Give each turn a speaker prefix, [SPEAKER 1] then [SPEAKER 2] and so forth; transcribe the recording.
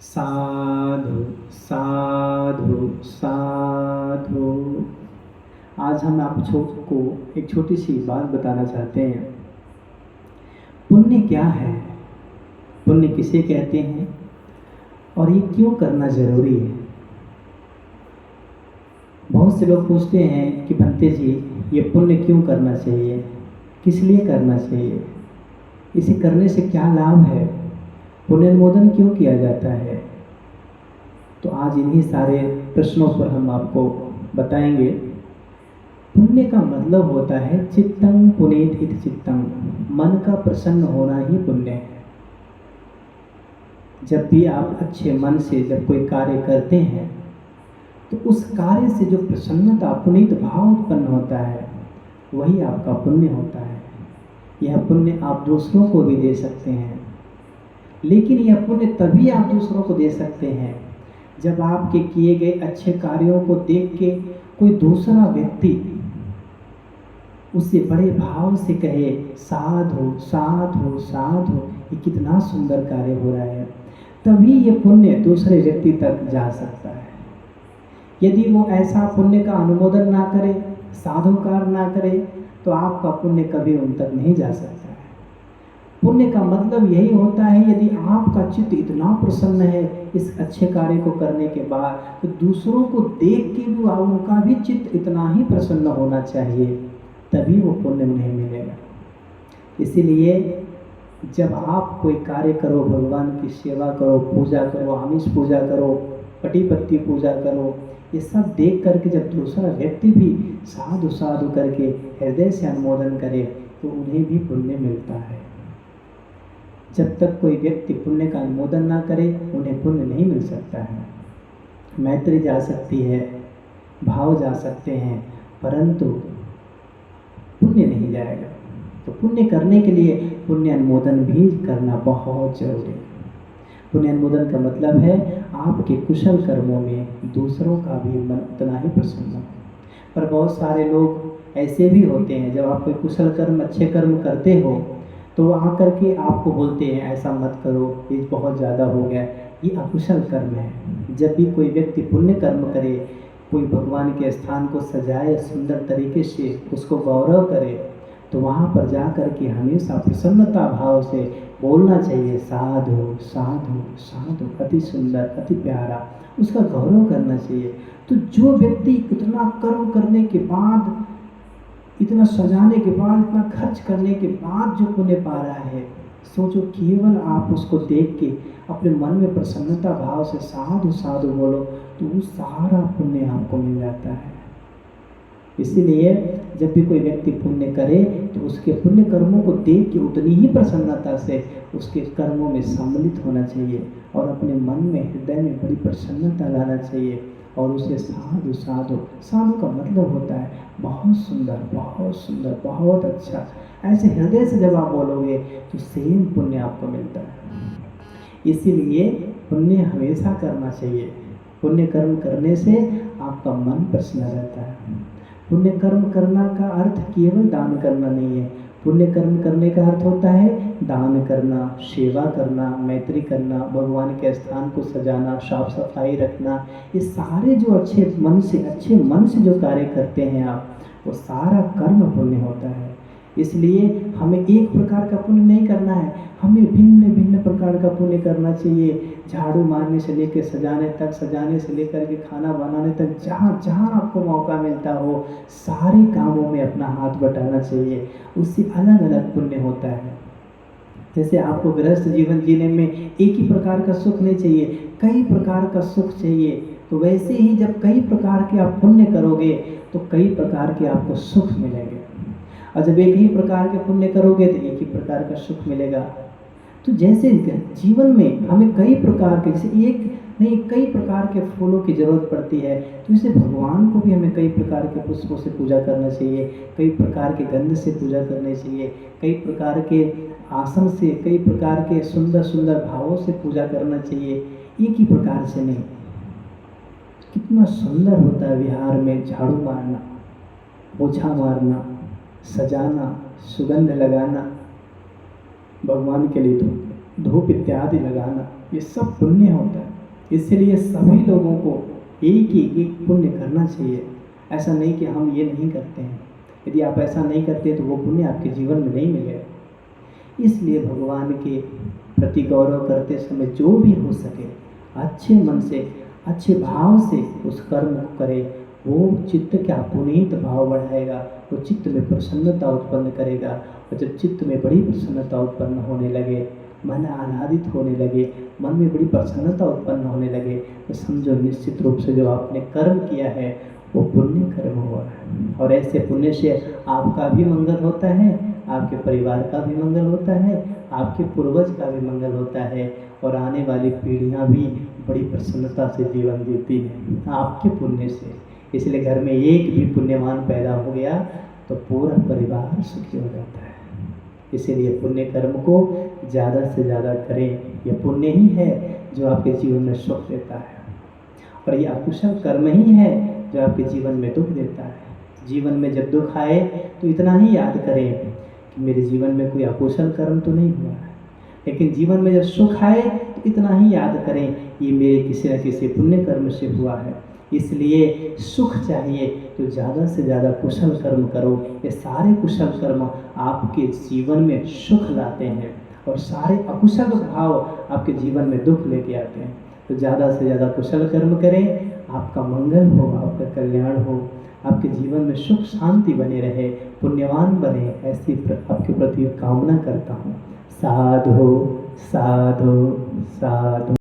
[SPEAKER 1] साधु साधु साधु। आज हम आप सबको एक छोटी सी बात बताना चाहते हैं। पुण्य क्या है, पुण्य किसे कहते हैं और ये क्यों करना जरूरी है। बहुत से लोग पूछते हैं कि भंते जी ये पुण्य क्यों करना चाहिए, किस लिए करना चाहिए, इसे करने से क्या लाभ है, पुण्योन्मोदन क्यों किया जाता है। तो आज इन्हीं सारे प्रश्नों पर हम आपको बताएंगे। पुण्य का मतलब होता है चित्तं पुनीत इति चित्तं, मन का प्रसन्न होना ही पुण्य है। जब भी आप अच्छे मन से जब कोई कार्य करते हैं तो उस कार्य से जो प्रसन्नता पुनीत भाव उत्पन्न होता है वही आपका पुण्य होता है। यह पुण्य आप दूसरों को भी दे सकते हैं, लेकिन यह पुण्य तभी आप दूसरों को दे सकते हैं जब आपके किए गए अच्छे कार्यों को देख के कोई दूसरा व्यक्ति उससे बड़े भाव से कहे साधु साधु साधु, ये कितना सुंदर कार्य हो रहा है। तभी ये पुण्य दूसरे व्यक्ति तक जा सकता है। यदि वो ऐसा पुण्य का अनुमोदन ना करे, साधुकार ना करे, तो आपका पुण्य कभी उन तक नहीं जा सकता है। पुण्य का मतलब यही होता है, यदि आपका चित्त इतना प्रसन्न है इस अच्छे कार्य को करने के बाद, तो दूसरों को देख के भी उनका भी चित्त इतना ही प्रसन्न होना चाहिए, तभी वो पुण्य उन्हें मिलेगा। इसीलिए जब आप कोई कार्य करो, भगवान की सेवा करो, पूजा करो, आमिष पूजा करो, पति पत्नी पूजा करो, ये सब देख करके जब दूसरा व्यक्ति भी साधु साधु करके हृदय से अनुमोदन करे तो उन्हें भी पुण्य मिलता है। जब तक कोई व्यक्ति पुण्य का अनुमोदन ना करे उन्हें पुण्य नहीं मिल सकता है। मैत्री जा सकती है, भाव जा सकते हैं, परंतु पुण्य नहीं जाएगा। तो पुण्य करने के लिए पुण्य अनुमोदन भी करना बहुत जरूरी है। पुण्य अनुमोदन का मतलब है आपके कुशल कर्मों में दूसरों का भी मन उतना ही प्रसन्न हो। पर बहुत सारे लोग ऐसे भी होते हैं, जब आप कोई कुशल कर्म अच्छे कर्म करते हो तो वो आकर के आपको बोलते हैं ऐसा मत करो, ये बहुत ज़्यादा हो गया, ये अकुशल कर्म है। जब भी कोई व्यक्ति पुण्य कर्म करे, कोई भगवान के स्थान को सजाए, सुंदर तरीके से उसको गौरव करे, तो वहाँ पर जा कर के हमेशा प्रसन्नता भाव से बोलना चाहिए साधु साधु साधु, अति सुंदर अति प्यारा, उसका गौरव करना चाहिए। तो जो व्यक्ति इतना कर्म करने के बाद, इतना सजाने के बाद, इतना खर्च करने के बाद जो पुण्य पा रहा है, सोचो केवल आप उसको देख के अपने मन में प्रसन्नता भाव से साधु साधु बोलो तो वो सारा पुण्य आपको मिल जाता है। इसीलिए जब भी कोई व्यक्ति पुण्य करे तो उसके पुण्य कर्मों को देख के उतनी ही प्रसन्नता से उसके कर्मों में सम्मिलित होना चाहिए और अपने मन में, हृदय में बड़ी प्रसन्नता लाना चाहिए और उसे साधु साधु, साधु का मतलब होता है बहुत सुंदर बहुत सुंदर, बहुत अच्छा, ऐसे हृदय से जब आप बोलोगे तो सेम पुण्य आपको मिलता है। इसीलिए पुण्य हमेशा करना चाहिए। पुण्य कर्म करने से आपका मन प्रसन्न रहता है। पुण्य कर्म करना का अर्थ केवल दान करना नहीं है। पुण्य कर्म करने का अर्थ होता है दान करना, सेवा करना, मैत्री करना, भगवान के स्थान को सजाना, साफ सफाई रखना, ये सारे जो अच्छे मन से जो कार्य करते हैं आप, वो सारा कर्म पुण्य होता है। इसलिए हमें एक प्रकार का पुण्य नहीं करना है, हमें भिन्न भिन्न प्रकार का पुण्य करना चाहिए। झाड़ू मारने से लेकर सजाने तक, सजाने से लेकर के खाना बनाने तक, जहाँ जहाँ आपको मौका मिलता हो सारे कामों में अपना हाथ बटाना चाहिए। उससे अलग अलग पुण्य होता है। जैसे आपको गृहस्थ जीवन जीने में एक ही प्रकार का सुख नहीं चाहिए, कई प्रकार का सुख चाहिए, तो वैसे ही जब कई प्रकार के आप पुण्य करोगे तो कई प्रकार के आपको सुख मिलेंगे, और जब एक ही प्रकार के पुण्य करोगे तो एक ही प्रकार का सुख मिलेगा। तो जैसे जीवन में हमें कई प्रकार के, जैसे एक नहीं कई प्रकार के फूलों की जरूरत पड़ती है, तो इसे भगवान को भी हमें कई प्रकार के पुष्पों से पूजा करना चाहिए, कई प्रकार के गंध से पूजा करनी चाहिए, कई प्रकार के आसन से, कई प्रकार के सुंदर सुंदर भावों से पूजा करना चाहिए, एक ही प्रकार से नहीं। कितना सुंदर होता है विहार में झाड़ू मारना, पोछा मारना, सजाना, सुगंध लगाना, भगवान के लिए धूप इत्यादि लगाना, ये सब पुण्य होता है। इसलिए सभी लोगों को एक पुण्य करना चाहिए। ऐसा नहीं कि हम ये नहीं करते हैं। यदि आप ऐसा नहीं करते तो वो पुण्य आपके जीवन में नहीं मिलेगा। इसलिए भगवान के प्रति गौरव करते समय जो भी हो सके अच्छे मन से, अच्छे भाव से उस कर्म को करे। वो चित्त का पुनीत भाव बढ़ाएगा, वो चित्त में प्रसन्नता उत्पन्न करेगा। और जब चित्त में बड़ी प्रसन्नता उत्पन्न होने लगे, मन आह्लादित होने लगे, मन में बड़ी प्रसन्नता उत्पन्न होने लगे, तो समझो निश्चित रूप से जो आपने कर्म किया है वो पुण्य कर्म हुआ है। और ऐसे पुण्य से आपका भी मंगल होता है, आपके परिवार का भी मंगल होता है, आपके पूर्वज का भी मंगल होता है, और आने वाली पीढ़ियां भी बड़ी प्रसन्नता से जीवन जीती हैं आपके पुण्य से। इसलिए घर में एक भी पुण्यवान पैदा हो गया तो पूरा परिवार सुखी हो जाता है। इसीलिए पुण्य कर्म को ज़्यादा से ज़्यादा करें। यह पुण्य ही है जो आपके जीवन में सुख देता है, और ये अकुशल कर्म ही है जो आपके जीवन में दुख देता है। जीवन में जब दुख आए तो इतना ही याद करें कि मेरे जीवन में कोई अकुशल कर्म तो नहीं हुआ है, लेकिन जीवन में जब सुख आए तो इतना ही याद करें ये मेरे किसी न किसी पुण्य कर्म से हुआ है। इसलिए सुख चाहिए तो ज़्यादा से ज़्यादा कुशल कर्म करो। ये सारे कुशल कर्म आपके जीवन में सुख लाते हैं, और सारे अकुशल भाव आपके जीवन में दुख लेके आते हैं। तो ज़्यादा से ज़्यादा कुशल कर्म करें, आपका मंगल हो, आपका कल्याण हो, आपके जीवन में सुख शांति बने रहे, पुण्यवान बने, ऐसी आपके प्रति कामना करता हूँ। साधु साधु साधु।